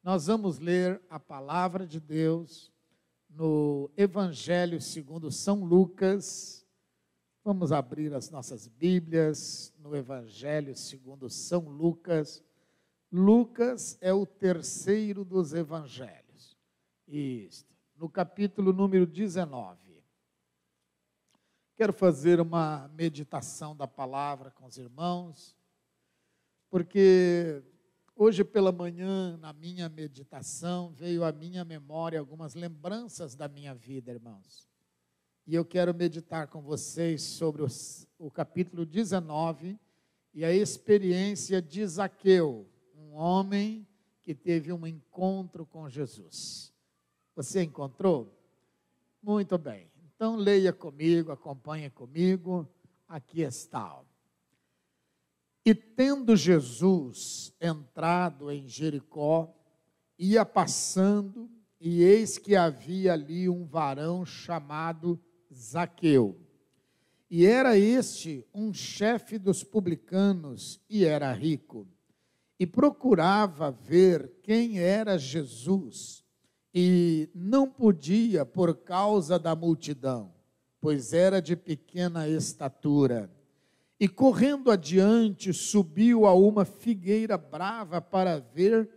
Nós vamos ler a palavra de Deus no Evangelho segundo São Lucas. Vamos abrir as nossas Bíblias no Evangelho segundo São Lucas. Lucas é o terceiro dos Evangelhos. Isto, no capítulo número 19. Quero fazer uma meditação da palavra com os irmãos, porque hoje pela manhã, na minha meditação, veio à minha memória algumas lembranças da minha vida, irmãos. E eu quero meditar com vocês sobre o capítulo 19 e a experiência de Zaqueu, um homem que teve um encontro com Jesus. Você encontrou? Muito bem. Então leia comigo, acompanhe comigo. Aqui está. E tendo Jesus entrado em Jericó, ia passando, e eis que havia ali um varão chamado Zaqueu. E era este um chefe dos publicanos, e era rico. E procurava ver quem era Jesus, e não podia por causa da multidão, pois era de pequena estatura. E correndo adiante, subiu a uma figueira brava para ver,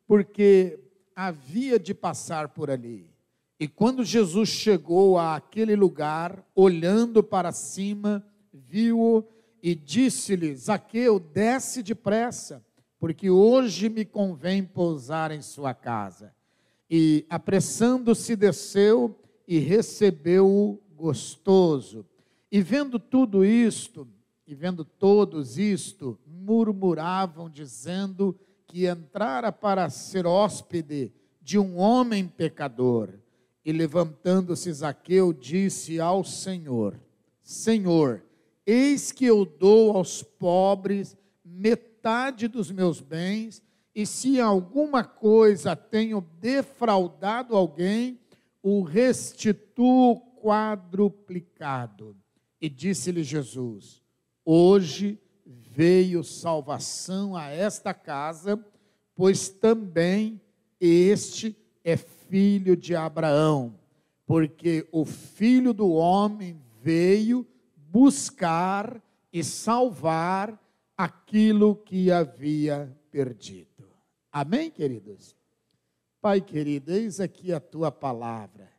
porque havia de passar por ali. E quando Jesus chegou àquele lugar, olhando para cima, viu-o e disse-lhe: Zaqueu, desce depressa, porque hoje me convém pousar em sua casa. E apressando-se desceu e recebeu-o gostoso. E vendo tudo isto, e vendo todos isto, murmuravam, dizendo que entrara para ser hóspede de um homem pecador. E levantando-se Zaqueu, disse ao Senhor: Senhor, eis que eu dou aos pobres metade dos meus bens, e se alguma coisa tenho defraudado alguém, o restituo quadruplicado. E disse-lhe Jesus: Hoje veio salvação a esta casa, pois também este é filho de Abraão, porque o Filho do Homem veio buscar e salvar aquilo que havia perdido. Amém, queridos? Pai querido, eis aqui a tua palavra.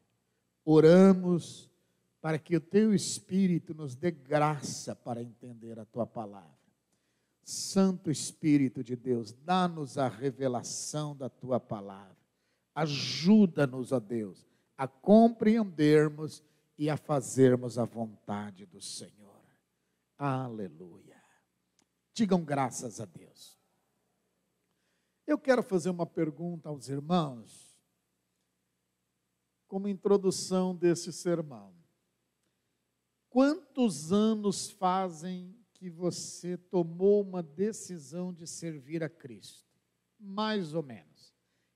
Oramos para que o teu Espírito nos dê graça para entender a tua palavra. Santo Espírito de Deus, dá-nos a revelação da tua palavra. Ajuda-nos, ó Deus, a compreendermos e a fazermos a vontade do Senhor. Aleluia. Digam graças a Deus. Eu quero fazer uma pergunta aos irmãos, como introdução desse sermão. Quantos anos fazem que você tomou uma decisão de servir a Cristo? Mais ou menos.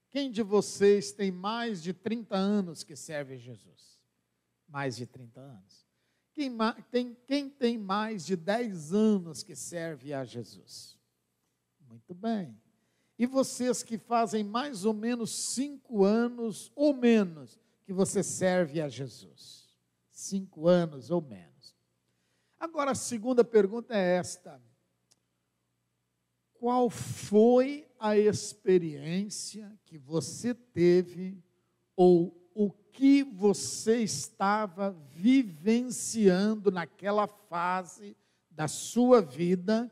Quem de vocês tem mais de 30 anos que serve a Jesus? Mais de 30 anos. Quem tem mais de 10 anos que serve a Jesus? Muito bem. E vocês que fazem mais ou menos 5 anos ou menos que você serve a Jesus? 5 anos ou menos. Agora a segunda pergunta é esta: qual foi a experiência que você teve, ou o que você estava vivenciando naquela fase da sua vida,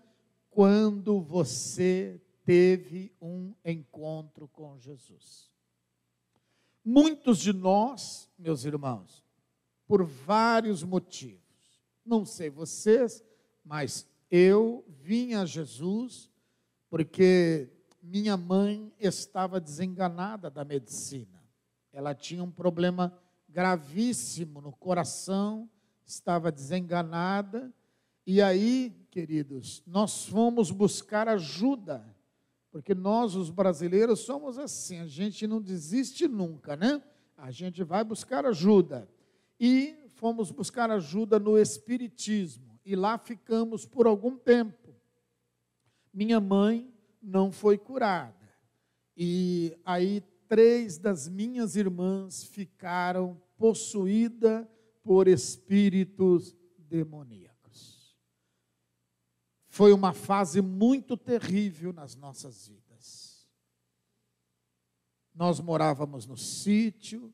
quando você teve um encontro com Jesus? Muitos de nós, meus irmãos, por vários motivos, não sei vocês, mas eu vim a Jesus porque minha mãe estava desenganada da medicina. Ela tinha um problema gravíssimo no coração, estava desenganada, e aí, queridos, nós fomos buscar ajuda, porque nós, os brasileiros, somos assim, a gente não desiste nunca, né? A gente vai buscar ajuda. E fomos buscar ajuda no Espiritismo, e lá ficamos por algum tempo. Minha mãe não foi curada, e E aí 3 das minhas irmãs ficaram possuídas por espíritos demoníacos. Foi uma fase muito terrível nas nossas vidas. Nós morávamos no sítio,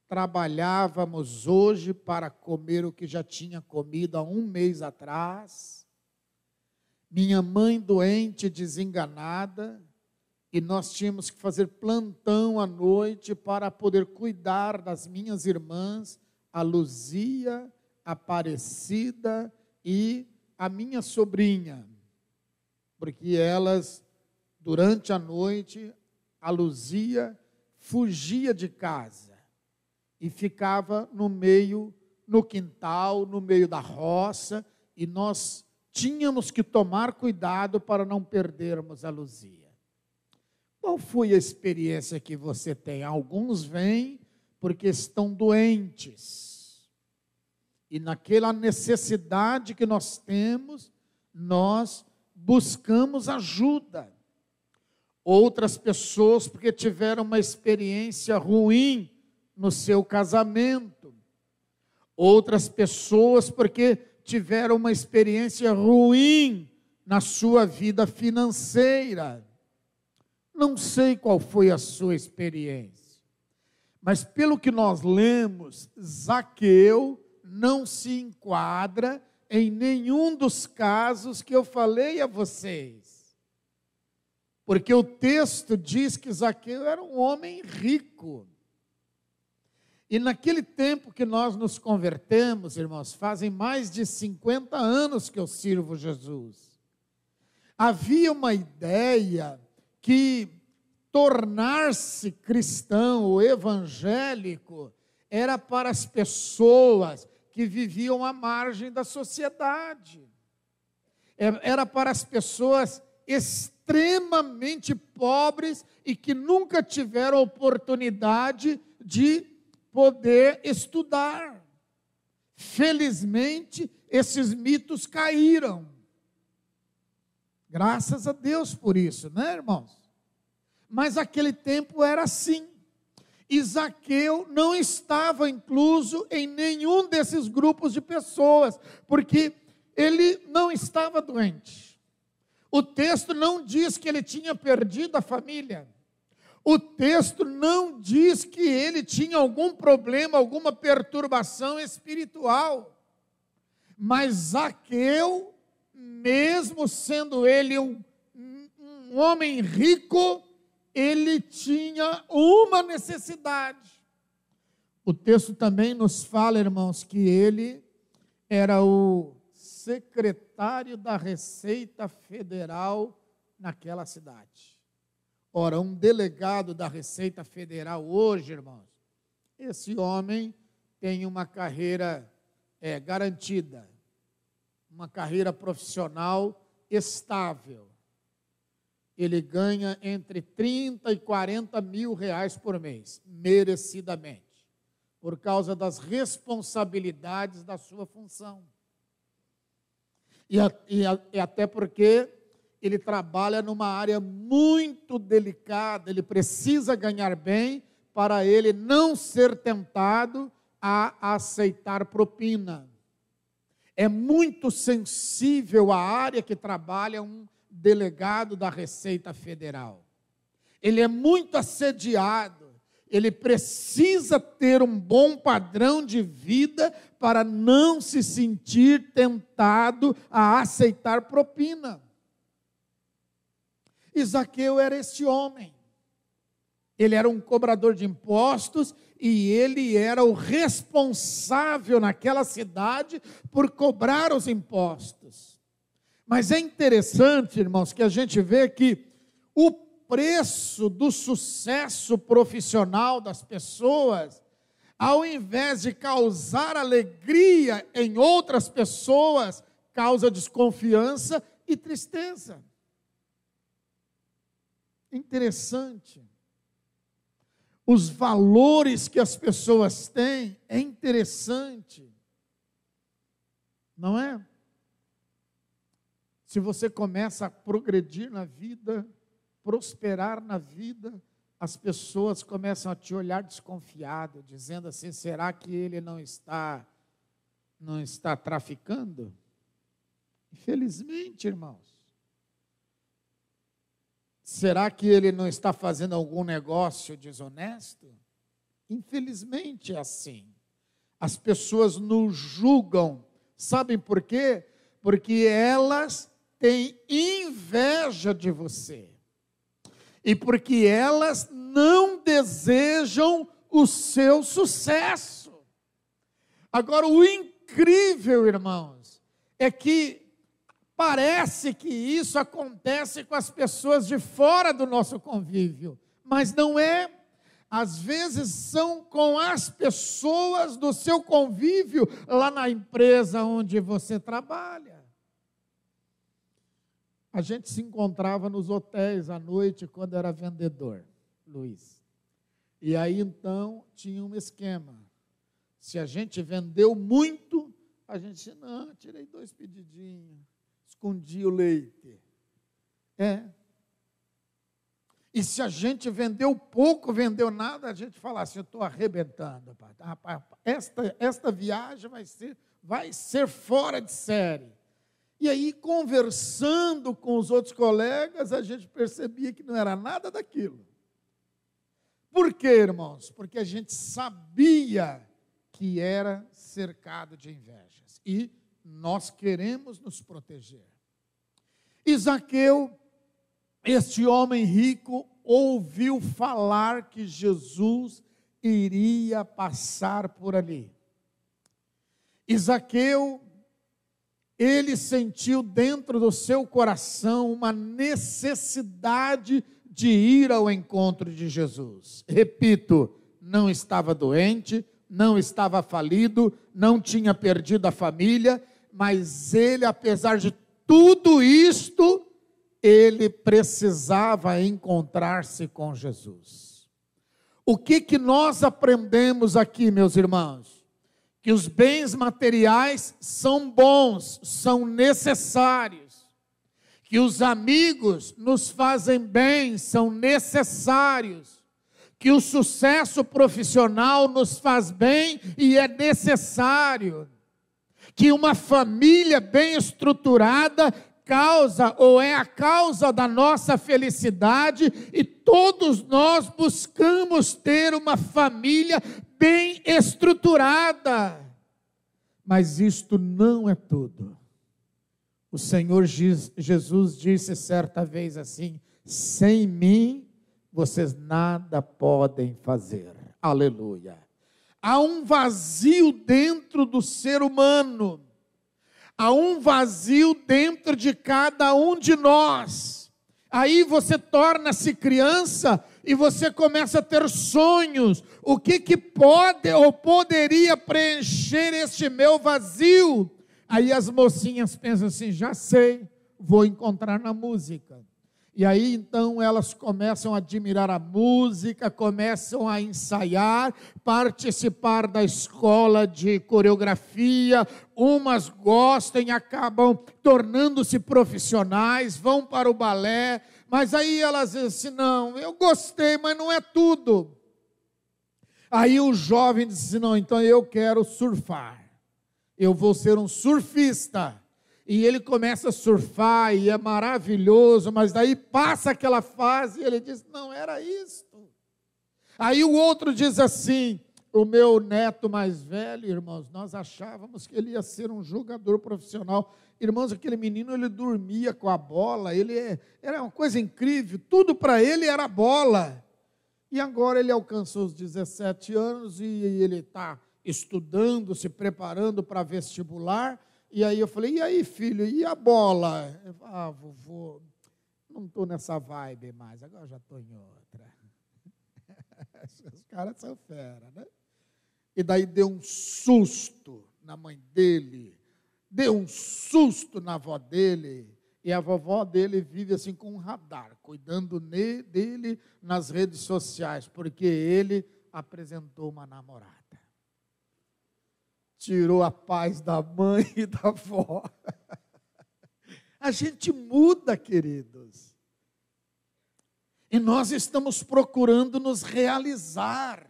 trabalhávamos hoje para comer o que já tinha comido há 1 mês atrás. Minha mãe doente, desenganada, e nós tínhamos que fazer plantão à noite para poder cuidar das minhas irmãs, a Luzia, a Aparecida e a minha sobrinha. Porque elas, durante a noite, a Luzia fugia de casa e ficava no quintal, no meio da roça, e nós tínhamos que tomar cuidado para não perdermos a Luzia. Qual foi a experiência que você tem? Alguns vêm porque estão doentes. E naquela necessidade que nós temos, nós buscamos ajuda. Outras pessoas porque tiveram uma experiência ruim no seu casamento. Outras pessoas porque tiveram uma experiência ruim na sua vida financeira. Não sei qual foi a sua experiência, mas pelo que nós lemos, Zaqueu não se enquadra em nenhum dos casos que eu falei a vocês. Porque o texto diz que Zaqueu era um homem rico. E naquele tempo que nós nos convertemos, irmãos, fazem mais de 50 anos que eu sirvo Jesus. Havia uma ideia que tornar-se cristão ou evangélico era para as pessoas que viviam à margem da sociedade. Era para as pessoas extremamente pobres e que nunca tiveram oportunidade de poder estudar. Felizmente, esses mitos caíram. Graças a Deus por isso, né, irmãos? Mas aquele tempo era assim. E Zaqueu não estava incluso em nenhum desses grupos de pessoas, porque ele não estava doente. O texto não diz que ele tinha perdido a família. O texto não diz que ele tinha algum problema, alguma perturbação espiritual. Mas Zaqueu, mesmo sendo ele um homem rico, ele tinha uma necessidade. O texto também nos fala, irmãos, que ele era o secretário da Receita Federal naquela cidade. Ora, um delegado da Receita Federal hoje, irmãos, esse homem tem uma carreira garantida, uma carreira profissional estável. Ele ganha entre 30 e 40 mil reais por mês, merecidamente, por causa das responsabilidades da sua função. E até porque ele trabalha numa área muito delicada, ele precisa ganhar bem para ele não ser tentado a aceitar propina. É muito sensível a área que trabalha um delegado da Receita Federal. Ele é muito assediado, ele precisa ter um bom padrão de vida para não se sentir tentado a aceitar propina. E Zaqueu era este homem. Ele era um cobrador de impostos e ele era o responsável naquela cidade por cobrar os impostos. Mas é interessante, irmãos, que a gente vê que o preço do sucesso profissional das pessoas, ao invés de causar alegria em outras pessoas, causa desconfiança e tristeza. Interessante. Os valores que as pessoas têm é interessante. Não é? Se você começa a progredir na vida, prosperar na vida, as pessoas começam a te olhar desconfiado, dizendo assim: será que ele não está traficando? Infelizmente, irmãos. Será que ele não está fazendo algum negócio desonesto? Infelizmente é assim. As pessoas nos julgam. Sabem por quê? Porque elas têm inveja de você. E porque elas não desejam o seu sucesso. Agora, o incrível, irmãos, é que parece que isso acontece com as pessoas de fora do nosso convívio, mas não é. Às vezes são com as pessoas do seu convívio lá na empresa onde você trabalha. A gente se encontrava nos hotéis à noite quando era vendedor, Luiz. E aí então tinha um esquema. Se a gente vendeu muito, a gente disse: não, tirei 2 pedidinhos, escondi o leite. E se a gente vendeu pouco, vendeu nada, a gente fala assim: eu estou arrebentando. Rapaz, esta viagem vai ser fora de série. E aí, conversando com os outros colegas, a gente percebia que não era nada daquilo. Por quê, irmãos? Porque a gente sabia que era cercado de invejas. E nós queremos nos proteger. E Zaqueu, este homem rico, ouviu falar que Jesus iria passar por ali. E Zaqueu, ele sentiu dentro do seu coração uma necessidade de ir ao encontro de Jesus. Repito, não estava doente, não estava falido, não tinha perdido a família, mas ele, apesar de tudo isto, ele precisava encontrar-se com Jesus. O que nós aprendemos aqui, meus irmãos? Que os bens materiais são bons, são necessários. Que os amigos nos fazem bem, são necessários. Que o sucesso profissional nos faz bem e é necessário. Que uma família bem estruturada causa ou é a causa da nossa felicidade, e todos nós buscamos ter uma família bem estruturada. Mas isto não é tudo. O Senhor Jesus disse certa vez assim: sem mim vocês nada podem fazer. Aleluia. Há um vazio dentro do ser humano. Há um vazio dentro de cada um de nós. Aí você torna-se criança e você começa a ter sonhos. O que pode ou poderia preencher este meu vazio? Aí as mocinhas pensam assim: já sei, vou encontrar na música. E aí então elas começam a admirar a música, começam a ensaiar, participar da escola de coreografia. Umas gostam e acabam tornando-se profissionais, vão para o balé. Mas aí elas dizem assim: não, eu gostei, mas não é tudo. Aí o jovem diz assim: não, então eu quero surfar. Eu vou ser um surfista. E ele começa a surfar e é maravilhoso, mas daí passa aquela fase e ele diz: não era isto. Aí o outro diz assim: o meu neto mais velho, irmãos, nós achávamos que ele ia ser um jogador profissional. Irmãos, aquele menino, ele dormia com a bola, era uma coisa incrível, tudo para ele era bola. E agora ele alcançou os 17 anos e ele está estudando, se preparando para vestibular. E aí eu falei: e aí, filho, e a bola? Eu falei: vovô, não estou nessa vibe mais, agora já estou em outra. Os caras são fera, né? E daí deu um susto na mãe dele, deu um susto na avó dele, e a vovó dele vive assim com um radar, cuidando dele nas redes sociais, porque ele apresentou uma namorada. Tirou a paz da mãe e da avó. A gente muda, queridos. E nós estamos procurando nos realizar.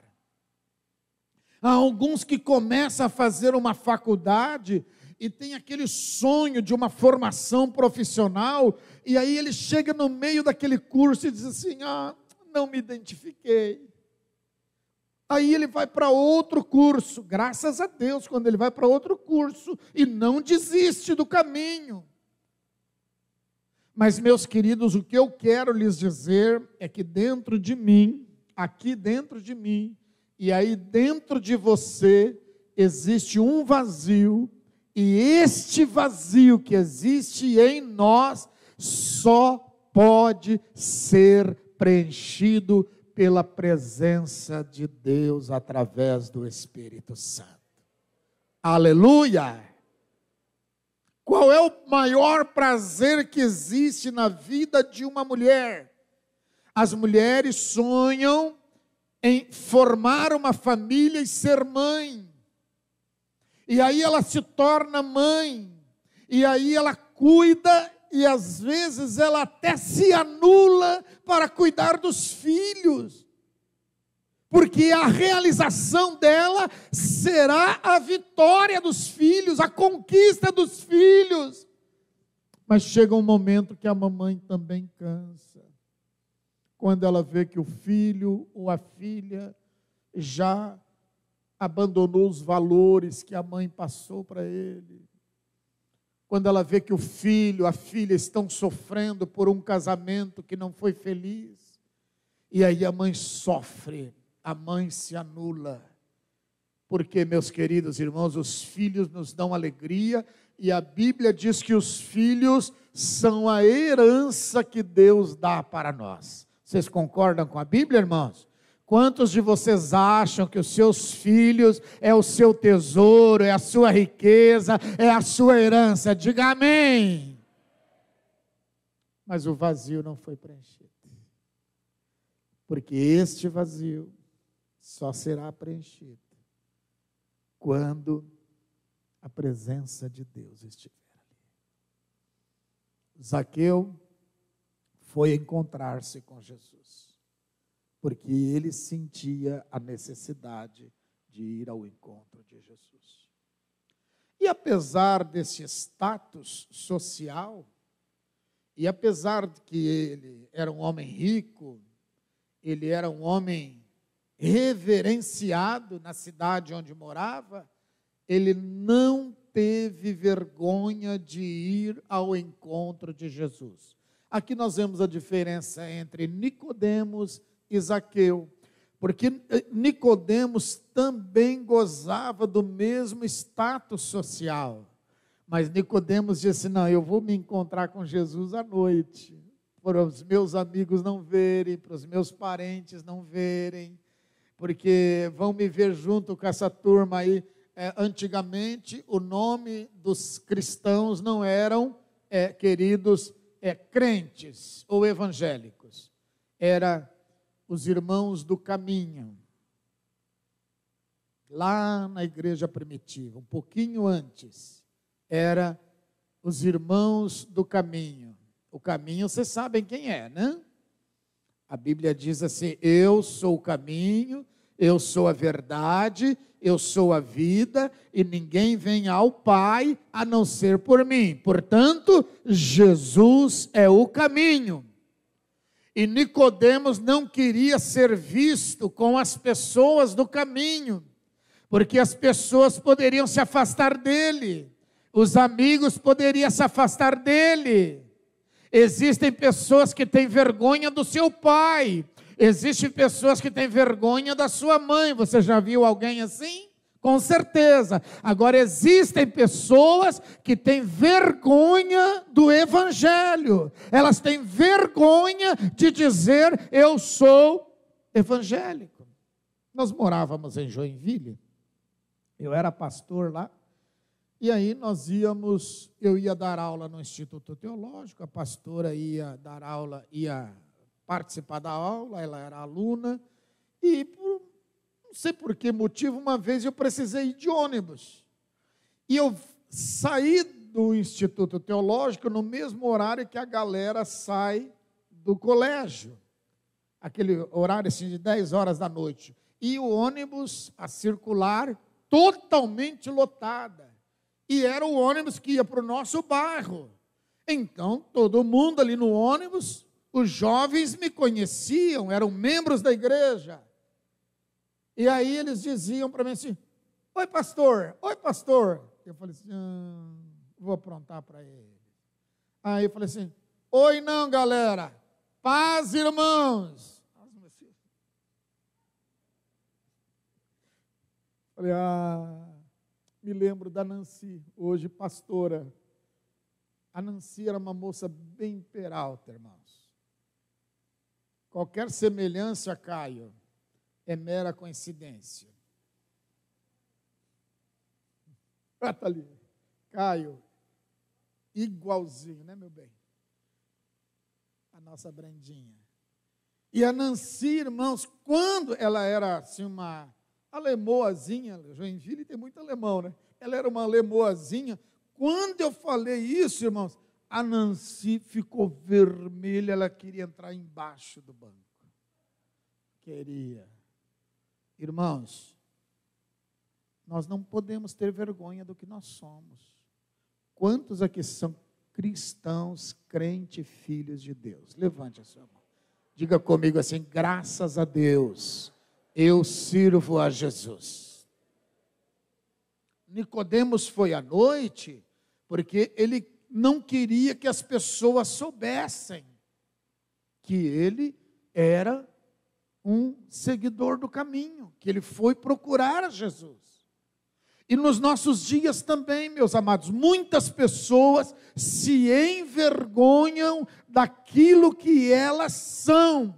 Há alguns que começam a fazer uma faculdade e tem aquele sonho de uma formação profissional, e aí ele chega no meio daquele curso e diz assim: não me identifiquei. Aí ele vai para outro curso, graças a Deus, quando ele vai para outro curso, e não desiste do caminho. Mas, meus queridos, o que eu quero lhes dizer é que dentro de mim, aqui dentro de mim, e aí dentro de você, existe um vazio, e este vazio que existe em nós, só pode ser preenchido pela presença de Deus através do Espírito Santo. Aleluia! Qual é o maior prazer que existe na vida de uma mulher? As mulheres sonham em formar uma família e ser mãe. E aí ela se torna mãe. E aí ela cuida e às vezes ela até se anula para cuidar dos filhos. Porque a realização dela será a vitória dos filhos, a conquista dos filhos. Mas chega um momento que a mamãe também cansa. Quando ela vê que o filho ou a filha já abandonou os valores que a mãe passou para ele. Quando ela vê que o filho, a filha estão sofrendo por um casamento que não foi feliz. E aí a mãe sofre. A mãe se anula, porque, meus queridos irmãos, os filhos nos dão alegria, e a Bíblia diz que os filhos são a herança que Deus dá para nós. Vocês concordam com a Bíblia, irmãos? Quantos de vocês acham que os seus filhos é o seu tesouro, é a sua riqueza, é a sua herança? Diga amém. Mas o vazio não foi preenchido, porque este vazio só será preenchido quando a presença de Deus estiver ali. Zaqueu foi encontrar-se com Jesus, porque ele sentia a necessidade de ir ao encontro de Jesus. E apesar desse status social, e apesar de que ele era um homem rico, ele era um homem reverenciado na cidade onde morava, ele não teve vergonha de ir ao encontro de Jesus. Aqui nós vemos a diferença entre Nicodemos e Zaqueu, porque Nicodemos também gozava do mesmo status social, mas Nicodemos disse: não, eu vou me encontrar com Jesus à noite, para os meus amigos não verem, para os meus parentes não verem, porque vão me ver junto com essa turma aí. Antigamente, o nome dos cristãos não eram, queridos, crentes ou evangélicos. Era os irmãos do caminho. Lá na igreja primitiva, um pouquinho antes, era os irmãos do caminho. O caminho, vocês sabem quem é, né? A Bíblia diz assim: eu sou o caminho, eu sou a verdade, eu sou a vida, e ninguém vem ao Pai a não ser por mim. Portanto, Jesus é o caminho. E Nicodemos não queria ser visto com as pessoas do caminho, porque as pessoas poderiam se afastar dele, os amigos poderiam se afastar dele. Existem pessoas que têm vergonha do seu pai, existem pessoas que têm vergonha da sua mãe. Você já viu alguém assim? Com certeza. Agora, existem pessoas que têm vergonha do evangelho. Elas têm vergonha de dizer: eu sou evangélico. Nós morávamos em Joinville, eu era pastor lá, e aí eu ia dar aula no Instituto Teológico, a pastora ia dar aula, ia participar da aula, ela era aluna, e não sei por que motivo, uma vez eu precisei ir de ônibus, e eu saí do Instituto Teológico no mesmo horário que a galera sai do colégio. aquele horário assim de 10 horas da noite, e o ônibus a circular totalmente lotada. E era o ônibus que ia para o nosso bairro. Então, todo mundo ali no ônibus, os jovens me conheciam, eram membros da igreja. E aí eles diziam para mim assim, oi pastor. Eu falei assim, vou aprontar para ele. Aí eu falei assim, oi não galera, paz irmãos. Falei, me lembro da Nancy, hoje pastora. A Nancy era uma moça bem peralta, irmãos. Qualquer semelhança a Caio é mera coincidência. Está ali, Caio, igualzinho, né, meu bem? A nossa Brandinha. E a Nancy, irmãos, quando ela era assim uma alemoazinha, Joinville tem muito alemão, né? Ela era uma alemoazinha. Quando eu falei isso, irmãos, a Nancy ficou vermelha, ela queria entrar embaixo do banco. Queria. Irmãos, nós não podemos ter vergonha do que nós somos. Quantos aqui são cristãos, crentes, filhos de Deus? Levante a sua mão. Diga comigo assim, graças a Deus, eu sirvo a Jesus. Nicodemos foi à noite, porque ele não queria que as pessoas soubessem que ele era um seguidor do caminho, que ele foi procurar Jesus. E nos nossos dias também, meus amados, muitas pessoas se envergonham daquilo que elas são.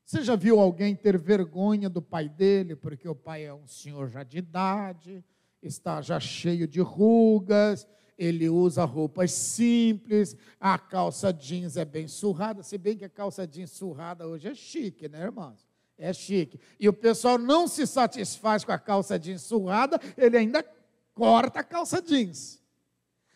Você já viu alguém ter vergonha do pai dele, porque o pai é um senhor já de idade, está já cheio de rugas, ele usa roupas simples, a calça jeans é bem surrada, se bem que a calça jeans surrada hoje é chique, né, irmãos? É chique. E o pessoal não se satisfaz com a calça jeans surrada, ele ainda corta a calça jeans.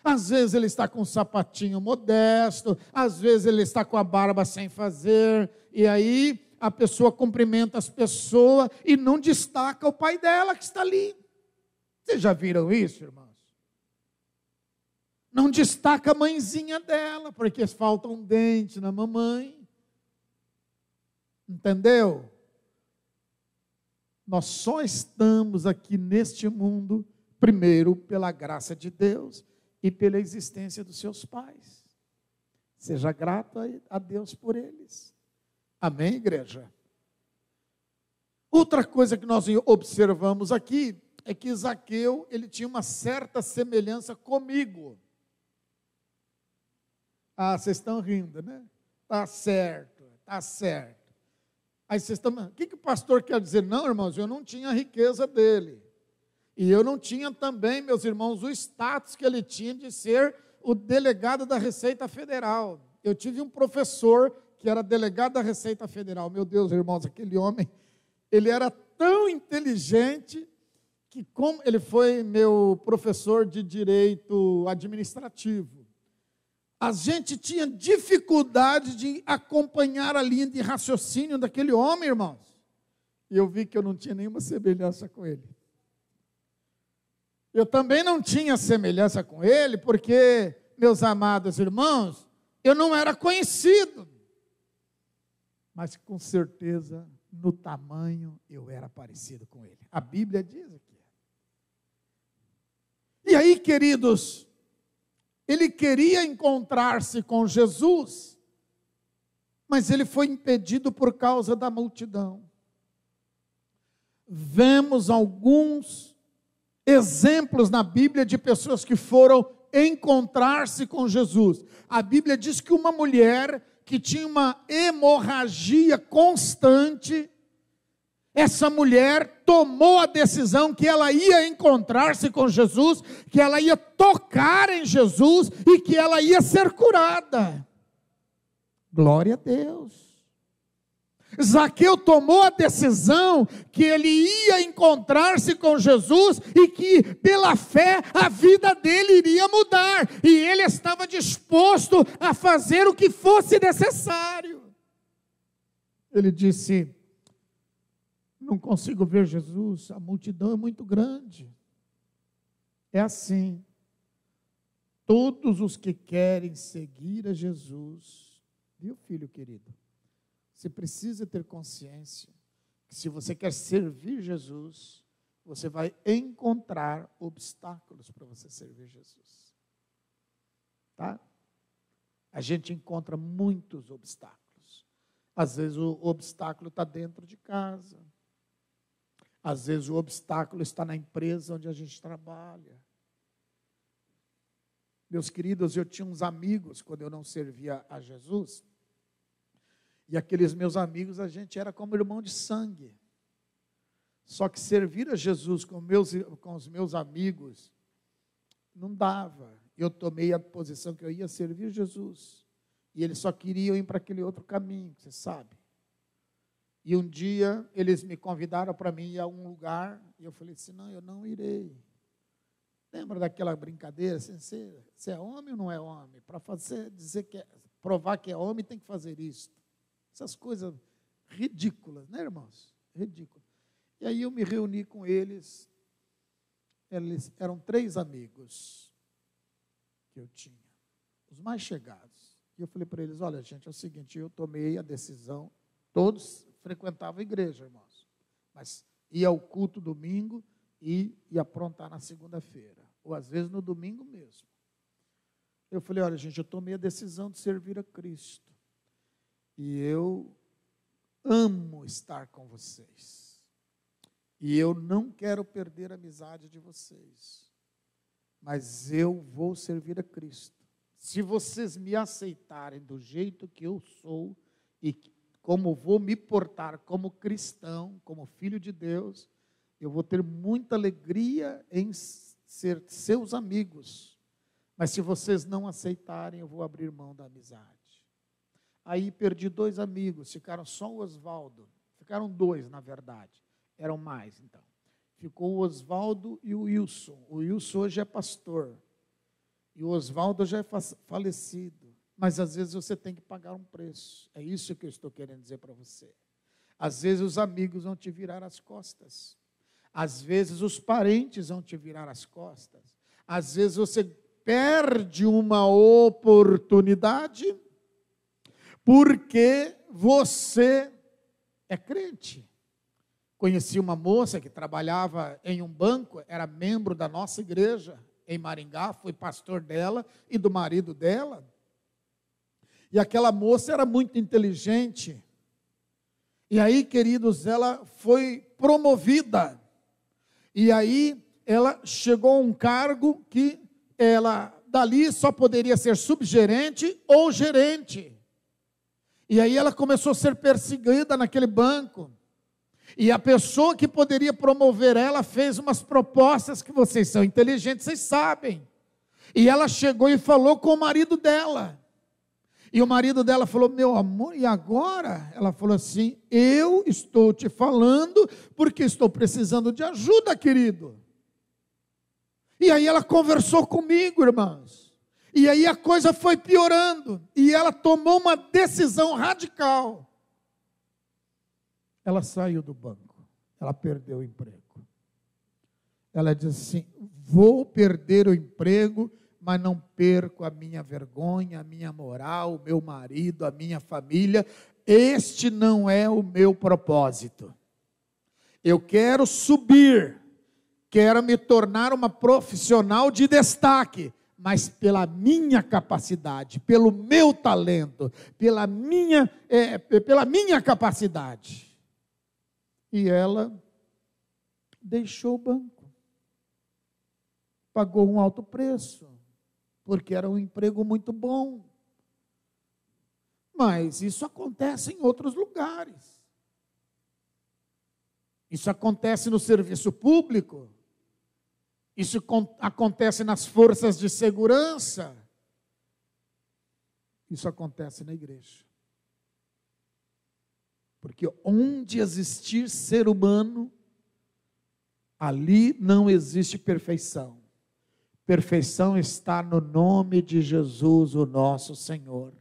Às vezes ele está com um sapatinho modesto, às vezes ele está com a barba sem fazer, e aí a pessoa cumprimenta as pessoas e não destaca o pai dela que está ali. Vocês já viram isso, irmãos? Não destaca a mãezinha dela, porque falta um dente na mamãe. Entendeu? Nós só estamos aqui neste mundo, primeiro, pela graça de Deus e pela existência dos seus pais. Seja grato a Deus por eles. Amém, igreja? Outra coisa que nós observamos aqui é que Zaqueu, ele tinha uma certa semelhança comigo. Vocês estão rindo, né? Tá certo, tá certo. Aí vocês estão, o que o pastor quer dizer? Não, irmãos, eu não tinha a riqueza dele. E eu não tinha também, meus irmãos, o status que ele tinha de ser o delegado da Receita Federal. Eu tive um professor que era delegado da Receita Federal. Meu Deus, irmãos, aquele homem, ele era tão inteligente que, como ele foi meu professor de direito administrativo, a gente tinha dificuldade de acompanhar a linha de raciocínio daquele homem, irmãos. E eu vi que eu não tinha nenhuma semelhança com ele. Eu também não tinha semelhança com ele, porque, meus amados irmãos, eu não era conhecido. Mas com certeza, no tamanho, eu era parecido com ele. A Bíblia diz aqui. E aí, queridos, ele queria encontrar-se com Jesus, mas ele foi impedido por causa da multidão. Vemos alguns exemplos na Bíblia de pessoas que foram encontrar-se com Jesus. A Bíblia diz que uma mulher que tinha uma hemorragia constante, essa mulher tomou a decisão que ela ia encontrar-se com Jesus, que ela ia tocar em Jesus e que ela ia ser curada. Glória a Deus. Zaqueu tomou a decisão que ele ia encontrar-se com Jesus e que pela fé a vida dele iria mudar. E ele estava disposto a fazer o que fosse necessário. Ele disse: não consigo ver Jesus, a multidão é muito grande. É assim, todos os que querem seguir a Jesus, viu, filho querido? Você precisa ter consciência que se você quer servir Jesus, você vai encontrar obstáculos para você servir Jesus. Tá? A gente encontra muitos obstáculos. Às vezes o obstáculo está dentro de casa. Às vezes o obstáculo está na empresa onde a gente trabalha. Meus queridos, eu tinha uns amigos quando eu não servia a Jesus. E aqueles meus amigos, a gente era como irmão de sangue. Só que servir a Jesus com os meus amigos não dava. Eu tomei a posição que eu ia servir Jesus. E eles só queriam ir para aquele outro caminho, você sabe. E um dia eles me convidaram para mim ir a um lugar, e eu falei assim: não, eu não irei. Lembra daquela brincadeira? Assim, você é homem ou não é homem? Para provar que é homem, tem que fazer isso. Essas coisas ridículas, né, irmãos? Ridículas. E aí eu me reuni com eles. Eles eram 3 amigos que eu tinha, os mais chegados. E eu falei para eles: olha, gente, é o seguinte, eu tomei a decisão. Todos frequentavam a igreja, irmãos, mas ia ao culto domingo e ia aprontar na segunda-feira, ou às vezes no domingo mesmo. Eu falei: olha, gente, eu tomei a decisão de servir a Cristo, e eu amo estar com vocês, e eu não quero perder a amizade de vocês, mas eu vou servir a Cristo. Se vocês me aceitarem do jeito que eu sou, e como vou me portar como cristão, como filho de Deus, eu vou ter muita alegria em ser seus amigos. Mas se vocês não aceitarem, eu vou abrir mão da amizade. Aí perdi 2 amigos, ficaram só o Oswaldo. Ficaram 2, na verdade. Eram mais, então. Ficou o Oswaldo e o Wilson. O Wilson hoje é pastor. E o Oswaldo já é falecido. Mas às vezes você tem que pagar um preço. É isso que eu estou querendo dizer para você. Às vezes os amigos vão te virar as costas. Às vezes os parentes vão te virar as costas. Às vezes você perde uma oportunidade porque você é crente. Conheci uma moça que trabalhava em um banco, era membro da nossa igreja em Maringá, fui pastor dela e do marido dela. E aquela moça era muito inteligente. E aí, queridos, ela foi promovida. E aí, ela chegou a um cargo que ela, dali, só poderia ser subgerente ou gerente. E aí, ela começou a ser perseguida naquele banco. E a pessoa que poderia promover ela fez umas propostas que vocês são inteligentes, vocês sabem. E ela chegou e falou com o marido dela. E o marido dela falou: meu amor, e agora? Ela falou assim: eu estou te falando porque estou precisando de ajuda, querido. E aí ela conversou comigo, irmãos. E aí a coisa foi piorando. E ela tomou uma decisão radical. Ela saiu do banco. Ela perdeu o emprego. Ela disse assim: vou perder o emprego, mas não perco a minha vergonha, a minha moral, o meu marido, a minha família. Este não é o meu propósito. Eu quero subir, quero me tornar uma profissional de destaque, mas pela minha capacidade, pelo meu talento, pela minha capacidade. E ela deixou o banco. Pagou um alto preço, porque era um emprego muito bom. Mas isso acontece em outros lugares. Isso acontece no serviço público. Isso acontece nas forças de segurança. Isso acontece na igreja. Porque onde existir ser humano, ali não existe perfeição. Perfeição está no nome de Jesus, o nosso Senhor.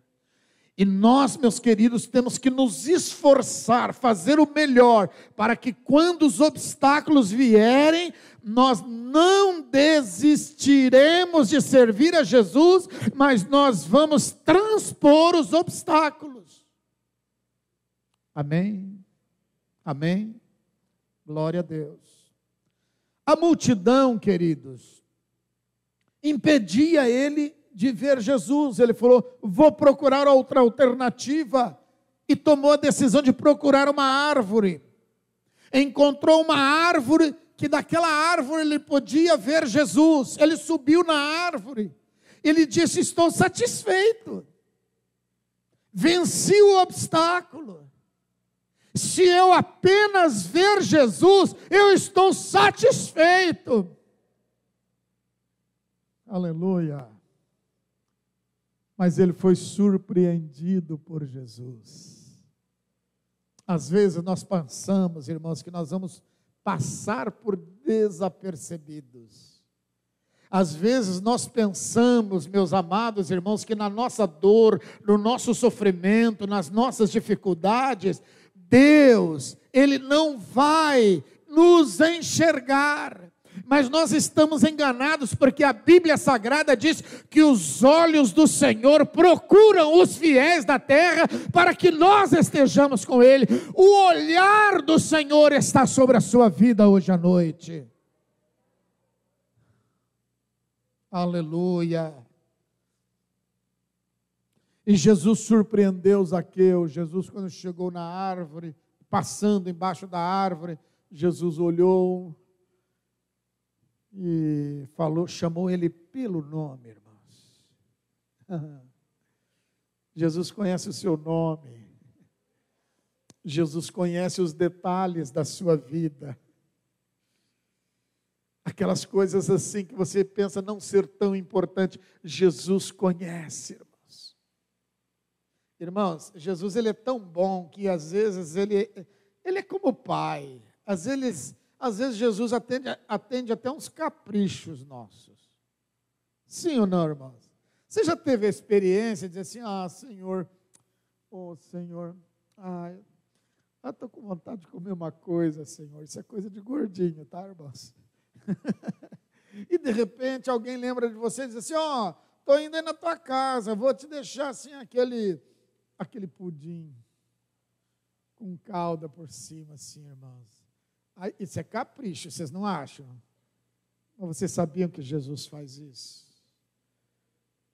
E nós, meus queridos, temos que nos esforçar, fazer o melhor, para que quando os obstáculos vierem, nós não desistiremos de servir a Jesus, mas nós vamos transpor os obstáculos. Amém? Amém? Glória a Deus. A multidão, queridos, impedia ele de ver Jesus. Ele falou: vou procurar outra alternativa, e tomou a decisão de procurar uma árvore. Encontrou uma árvore, que daquela árvore ele podia ver Jesus. Ele subiu na árvore, ele disse: estou satisfeito, venci o obstáculo. Se eu apenas ver Jesus, eu estou satisfeito. Aleluia. Mas ele foi surpreendido por Jesus. Às vezes nós pensamos, irmãos, que nós vamos passar por desapercebidos. Às vezes nós pensamos, meus amados irmãos, que na nossa dor, no nosso sofrimento, nas nossas dificuldades, Deus, Ele não vai nos enxergar. Mas nós estamos enganados, porque a Bíblia Sagrada diz que os olhos do Senhor procuram os fiéis da terra, para que nós estejamos com Ele. O olhar do Senhor está sobre a sua vida hoje à noite. Aleluia. E Jesus surpreendeu Zaqueu. Jesus, quando chegou na árvore, passando embaixo da árvore, Jesus olhou e falou, chamou ele pelo nome, irmãos. Jesus conhece o seu nome. Jesus conhece os detalhes da sua vida. Aquelas coisas assim que você pensa não ser tão importante, Jesus conhece, irmãos. Irmãos, Jesus, ele é tão bom que às vezes ele é como pai. Às vezes Jesus atende até uns caprichos nossos. Sim ou não, irmãos? Você já teve a experiência de dizer assim: Senhor, Senhor, eu estou com vontade de comer uma coisa, Senhor. Isso é coisa de gordinho, tá, irmãos? E de repente alguém lembra de você e diz assim: estou indo aí na tua casa, vou te deixar assim aquele pudim com calda por cima, assim, irmãos. Isso é capricho, vocês não acham? Mas vocês sabiam que Jesus faz isso?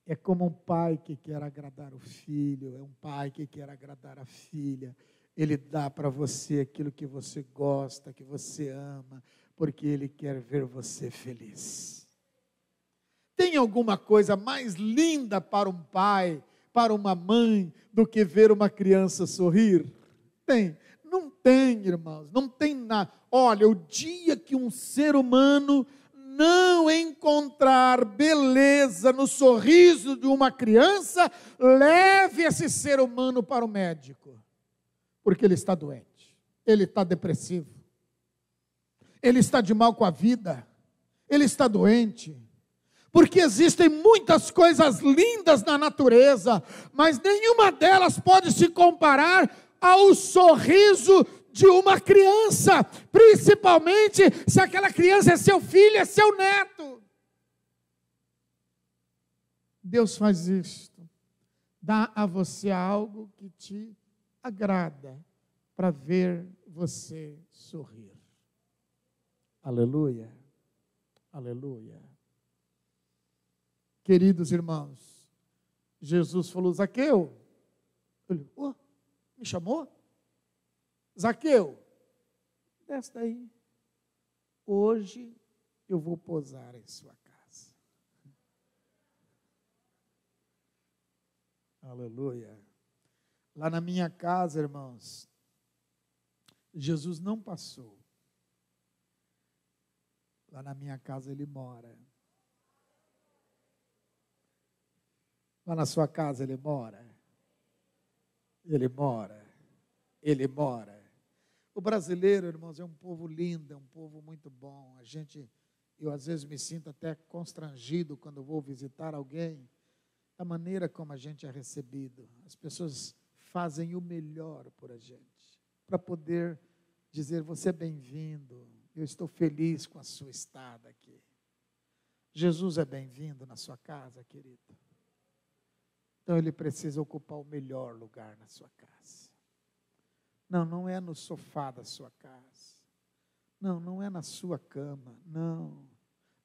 É como um pai que quer agradar o filho, é um pai que quer agradar a filha. Ele dá para você aquilo que você gosta, que você ama, porque Ele quer ver você feliz. Tem alguma coisa mais linda para um pai, para uma mãe, do que ver uma criança sorrir? Tem? Não tem, irmãos, não tem nada. Olha, o dia que um ser humano não encontrar beleza no sorriso de uma criança, leve esse ser humano para o médico, porque ele está doente, ele está depressivo, ele está de mal com a vida, ele está doente, porque existem muitas coisas lindas na natureza, mas nenhuma delas pode se comparar ao sorriso de uma criança, principalmente se aquela criança é seu filho, é seu neto. Deus faz isto, dá a você algo que te agrada, para ver você sorrir. Aleluia, aleluia. Queridos irmãos, Jesus falou: Zaqueu, me chamou? Zaqueu, desce daí, hoje eu vou posar em sua casa. Aleluia. Lá na minha casa, irmãos, Jesus não passou. Lá na minha casa Ele mora. Lá na sua casa Ele mora. Ele mora. Ele mora. O brasileiro, irmãos, é um povo lindo, é um povo muito bom. Eu às vezes me sinto até constrangido quando vou visitar alguém. da maneira como a gente é recebido. As pessoas fazem o melhor por a gente, para poder dizer: você é bem-vindo, eu estou feliz com a sua estada aqui. Jesus é bem-vindo na sua casa, querido. Então ele precisa ocupar o melhor lugar na sua casa. Não, não é no sofá da sua casa. Não, não é na sua cama. Não,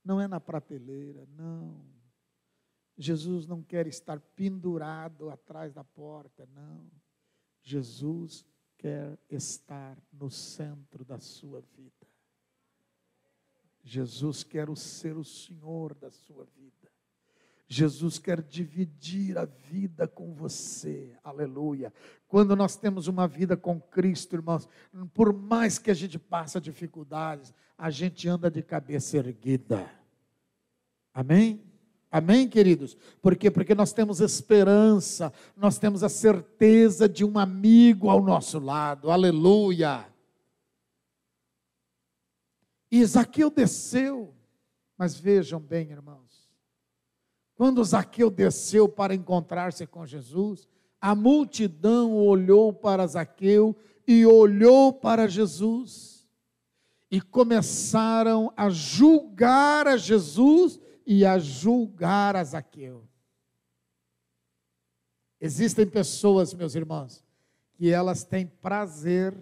não é na prateleira. Não. Jesus não quer estar pendurado atrás da porta, não. Jesus quer estar no centro da sua vida. Jesus quer ser o Senhor da sua vida. Jesus quer dividir a vida com você, aleluia. Quando nós temos uma vida com Cristo, irmãos, por mais que a gente passe dificuldades, a gente anda de cabeça erguida. Amém? Amém, queridos? Por quê? Porque nós temos esperança, nós temos a certeza de um amigo ao nosso lado, aleluia. E Zaqueu desceu, mas vejam bem, irmãos, quando Zaqueu desceu para encontrar-se com Jesus, a multidão olhou para Zaqueu e olhou para Jesus, e começaram a julgar a Jesus e a julgar a Zaqueu. Existem pessoas, meus irmãos, que elas têm prazer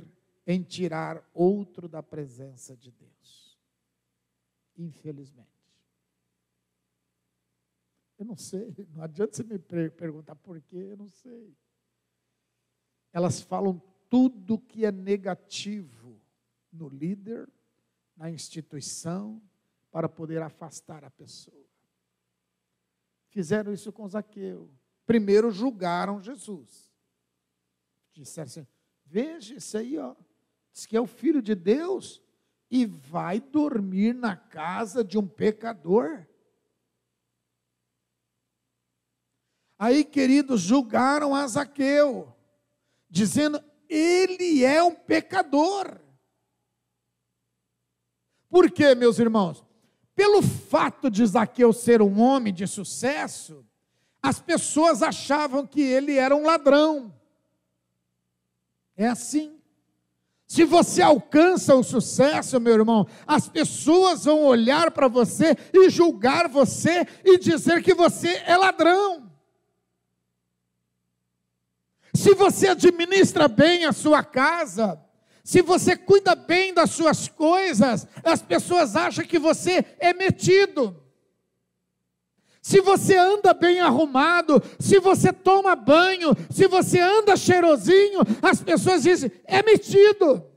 em tirar outro da presença de Deus. Infelizmente. Eu não sei, não adianta você me perguntar por quê, eu não sei. Elas falam tudo que é negativo no líder, na instituição, para poder afastar a pessoa. Fizeram isso com Zaqueu. Primeiro julgaram Jesus. Disseram assim: veja isso aí, ó. Diz que é o Filho de Deus e vai dormir na casa de um pecador. Aí, queridos, julgaram a Zaqueu, dizendo: ele é um pecador. Por quê, meus irmãos? Pelo fato de Zaqueu ser um homem de sucesso, as pessoas achavam que ele era um ladrão. É assim. Se você alcança o sucesso, meu irmão, as pessoas vão olhar para você e julgar você e dizer que você é ladrão. Se você administra bem a sua casa, se você cuida bem das suas coisas, as pessoas acham que você é metido. Se você anda bem arrumado, se você toma banho, se você anda cheirosinho, as pessoas dizem: é metido.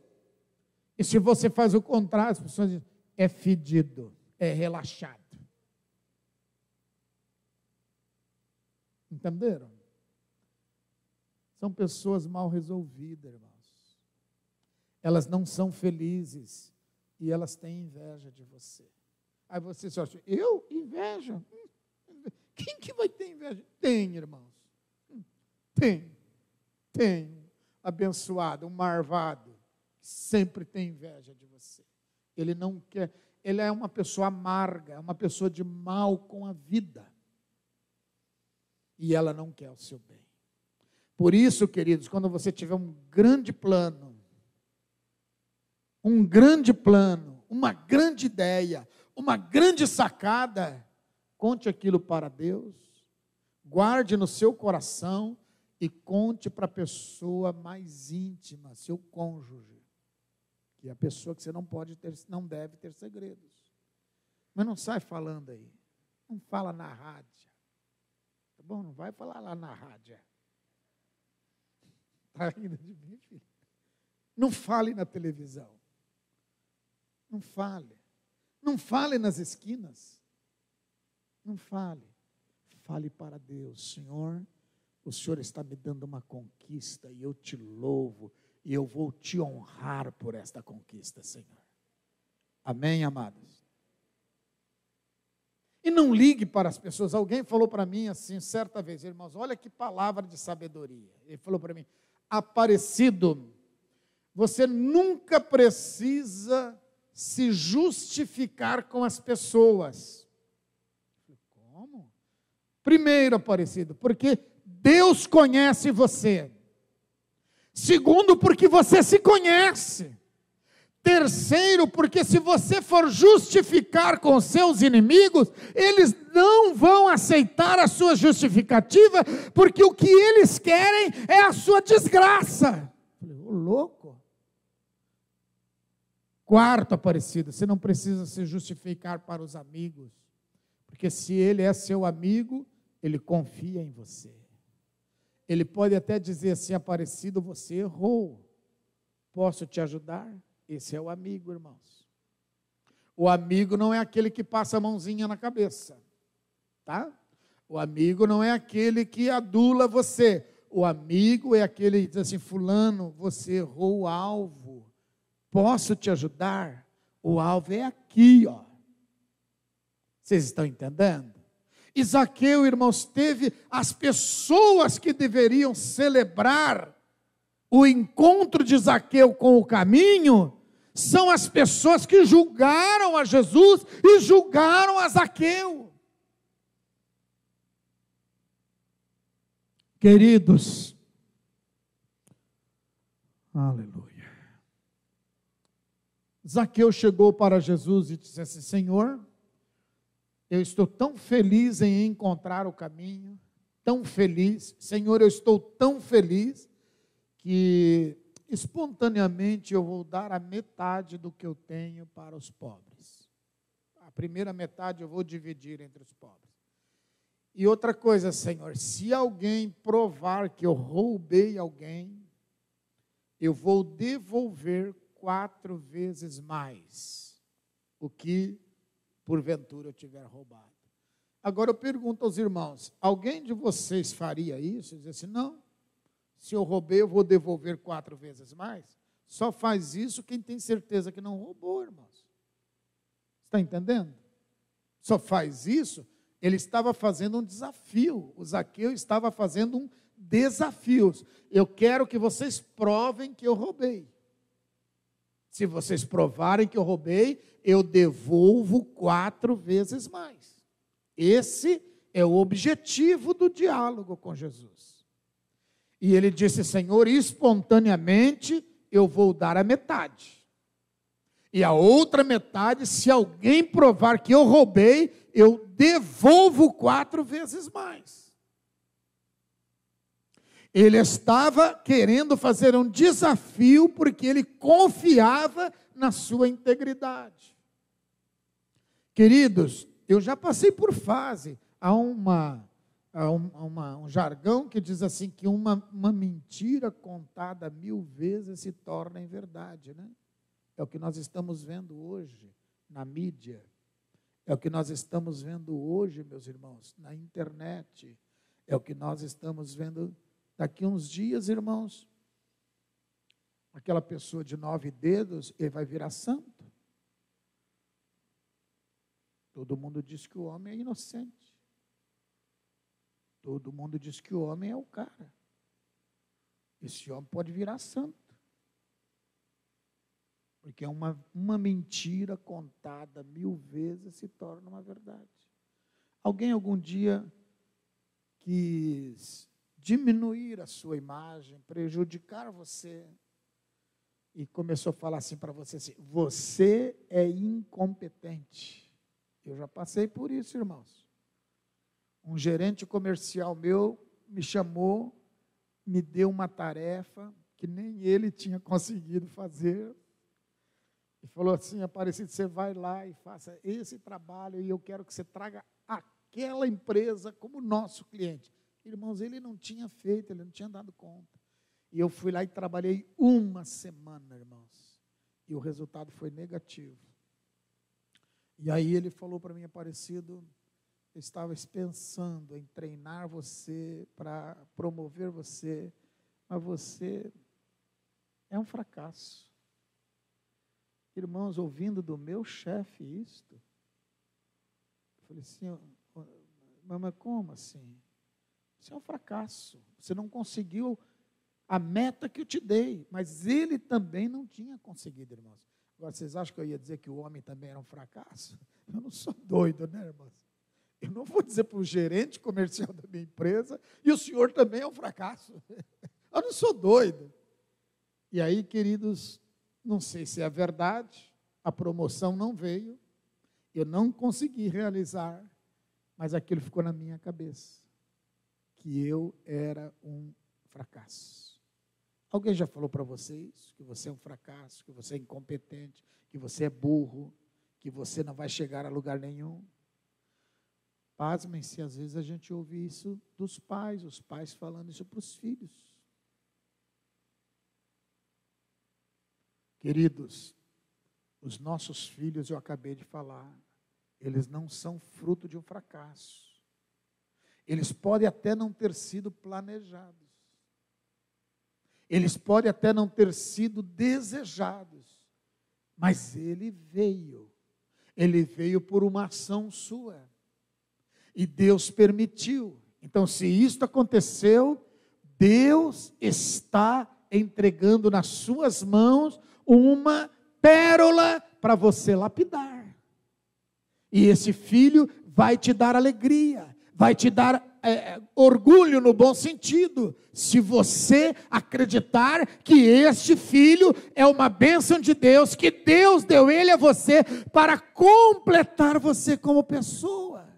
E se você faz o contrário, as pessoas dizem: é fedido, é relaxado. Entenderam? São pessoas mal resolvidas, irmãos. Elas não são felizes e elas têm inveja de você. Aí você só acha: eu? Inveja? Quem que vai ter inveja? Tem, irmãos. Tem. Abençoado, um marvado, sempre tem inveja de você. Ele não quer, ele é uma pessoa amarga, uma pessoa de mal com a vida. E ela não quer o seu bem. Por isso, queridos, quando você tiver um grande plano, uma grande ideia, uma grande sacada, conte aquilo para Deus, guarde no seu coração e conte para a pessoa mais íntima, seu cônjuge, que é a pessoa que você não deve ter segredos. Mas não sai falando aí, não fala na rádio, tá bom? Não vai falar lá na rádio. Está rindo de mim, filho? Não fale na televisão. Não fale. Não fale nas esquinas. Não fale. Fale para Deus: Senhor, o Senhor está me dando uma conquista e eu te louvo e eu vou te honrar por esta conquista, Senhor. Amém, amados? E não ligue para as pessoas. Alguém falou para mim assim, certa vez: irmãos, olha que palavra de sabedoria. Ele falou para mim: Aparecido, você nunca precisa se justificar com as pessoas. Como? Primeiro, Aparecido, porque Deus conhece você. Segundo, porque você se conhece. Terceiro, porque se você for justificar com seus inimigos, eles não vão aceitar a sua justificativa, porque o que eles querem é a sua desgraça. Ô, louco. Quarto, Aparecido, você não precisa se justificar para os amigos, porque se ele é seu amigo, ele confia em você. Ele pode até dizer assim: Aparecido, você errou, posso te ajudar? Esse é o amigo, irmãos. O amigo não é aquele que passa a mãozinha na cabeça, tá? O amigo não é aquele que adula você. O amigo é aquele que diz assim: fulano, você errou o alvo, posso te ajudar? O alvo é aqui, ó. Vocês estão entendendo? E Zaqueu, irmãos, teve as pessoas que deveriam celebrar o encontro de Zaqueu com o caminho, são as pessoas que julgaram a Jesus e julgaram a Zaqueu. Queridos, aleluia. Zaqueu chegou para Jesus e disse assim: Senhor, eu estou tão feliz em encontrar o caminho, tão feliz, Senhor, eu estou tão feliz, que espontaneamente eu vou dar a metade do que eu tenho para os pobres. A primeira metade eu vou dividir entre os pobres. E outra coisa, Senhor, se alguém provar que eu roubei alguém, eu vou devolver 4 vezes mais o que porventura eu tiver roubado. Agora eu pergunto aos irmãos: alguém de vocês faria isso? Diz assim: não, se eu roubei eu vou devolver 4 vezes mais? Só faz isso quem tem certeza que não roubou, irmãos. Está entendendo? Só faz isso. Ele estava fazendo um desafio. O Zaqueu estava fazendo um desafio. Eu quero que vocês provem que eu roubei. Se vocês provarem que eu roubei, eu devolvo 4 vezes mais. Esse é o objetivo do diálogo com Jesus. E ele disse: Senhor, espontaneamente eu vou dar a metade. E a outra metade, se alguém provar que eu roubei, eu devolvo 4 vezes mais. Ele estava querendo fazer um desafio, porque ele confiava na sua integridade. Queridos, eu já passei por fase. Há um jargão que diz assim, que uma mentira contada 1000 vezes se torna em verdade, né? É o que nós estamos vendo hoje na mídia. É o que nós estamos vendo hoje, meus irmãos, na internet. É o que nós estamos vendo daqui uns dias, irmãos. Aquela pessoa de 9 dedos, ele vai virar santo. Todo mundo diz que o homem é inocente. Todo mundo diz que o homem é o cara. Esse homem pode virar santo. Porque uma mentira contada 1000 vezes se torna uma verdade. Alguém algum dia quis diminuir a sua imagem, prejudicar você, e começou a falar assim para você assim: você é incompetente. Eu já passei por isso, irmãos. Um gerente comercial meu me chamou, me deu uma tarefa que nem ele tinha conseguido fazer, e falou assim: Aparecido, você vai lá e faça esse trabalho, e eu quero que você traga aquela empresa como nosso cliente. Irmãos, ele não tinha feito, ele não tinha dado conta. E eu fui lá e trabalhei 1 semana, irmãos, e o resultado foi negativo. E aí ele falou para mim: Aparecido, eu estava pensando em treinar você, para promover você, mas você é um fracasso. Irmãos, ouvindo do meu chefe isto, eu falei assim: mas como assim? Você é um fracasso, você não conseguiu a meta que eu te dei, mas ele também não tinha conseguido, irmãos. Agora, vocês acham que eu ia dizer que o homem também era um fracasso? Eu não sou doido, né, irmãos? Eu não vou dizer para o gerente comercial da minha empresa, e o senhor também é um fracasso. Eu não sou doido. E aí, queridos, não sei se é verdade, a promoção não veio, eu não consegui realizar, mas aquilo ficou na minha cabeça, que eu era um fracasso. Alguém já falou para vocês que você é um fracasso, que você é incompetente, que você é burro, que você não vai chegar a lugar nenhum? Pasmem-se, às vezes a gente ouve isso dos pais, os pais falando isso para os filhos. Queridos, os nossos filhos, eu acabei de falar, eles não são fruto de um fracasso. Eles podem até não ter sido planejados. Eles podem até não ter sido desejados. Mas ele veio. Ele veio por uma ação sua. E Deus permitiu. Então, se isto aconteceu, Deus está entregando nas suas mãos uma pérola para você lapidar. E esse filho vai te dar alegria, vai te dar orgulho no bom sentido, se você acreditar que este filho é uma bênção de Deus, que Deus deu ele a você para completar você como pessoa.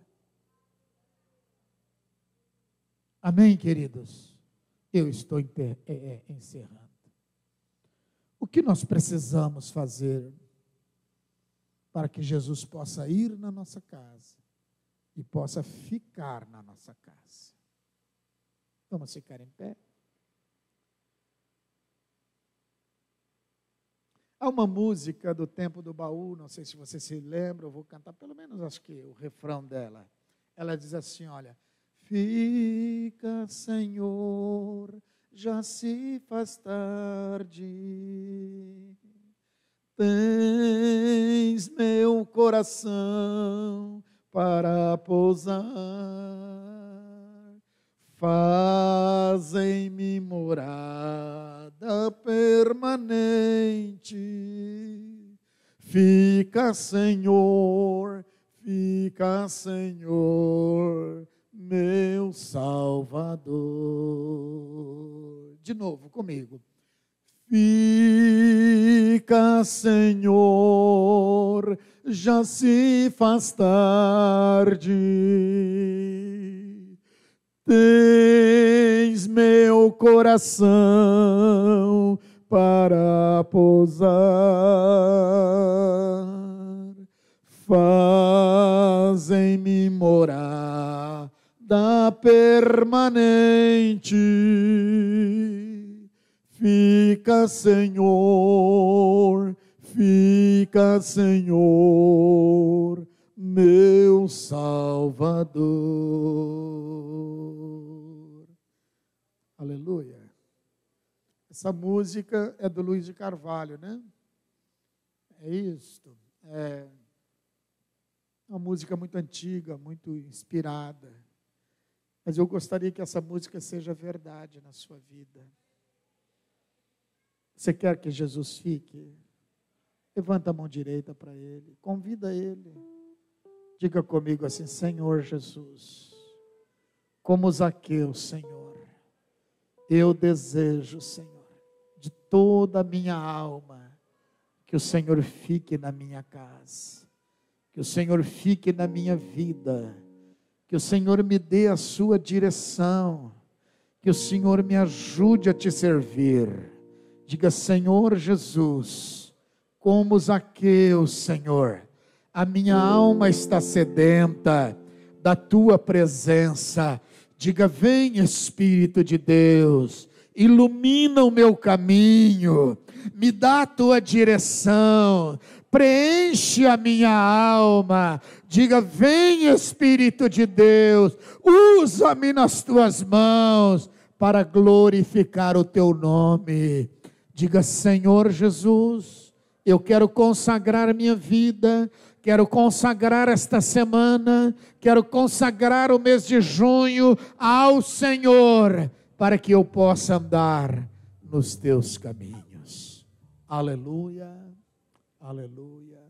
Amém, queridos? Eu estou encerrando. O que nós precisamos fazer para que Jesus possa ir na nossa casa e possa ficar na nossa casa? Vamos ficar em pé? Há uma música do Tempo do Baú, não sei se você se lembra, eu vou cantar pelo menos acho que o refrão dela. Ela diz assim, olha: fica, Senhor, já se faz tarde, tens meu coração para pousar, faz em mim morada permanente. Fica, Senhor, meu Salvador. De novo comigo. Fica, Senhor, já se faz tarde, tens meu coração para pousar, faz em mim morada permanente. Fica, Senhor, meu Salvador. Aleluia. Essa música é do Luiz de Carvalho, né? É isto. É uma música muito antiga, muito inspirada. Mas eu gostaria que essa música seja verdade na sua vida. Você quer que Jesus fique? Levanta a mão direita para Ele, convida Ele. Diga comigo assim: Senhor Jesus, como Zaqueu, Senhor, eu desejo, Senhor, de toda a minha alma, que o Senhor fique na minha casa, que o Senhor fique na minha vida, que o Senhor me dê a sua direção, que o Senhor me ajude a te servir. Diga: Senhor Jesus, como Zaqueu, Senhor, a minha alma está sedenta da tua presença. Diga: vem, Espírito de Deus, ilumina o meu caminho, me dá a tua direção, preenche a minha alma. Diga: vem, Espírito de Deus, usa-me nas tuas mãos para glorificar o teu nome. Diga: Senhor Jesus, eu quero consagrar minha vida, quero consagrar esta semana, quero consagrar o mês de junho ao Senhor, para que eu possa andar nos teus caminhos. Aleluia, aleluia.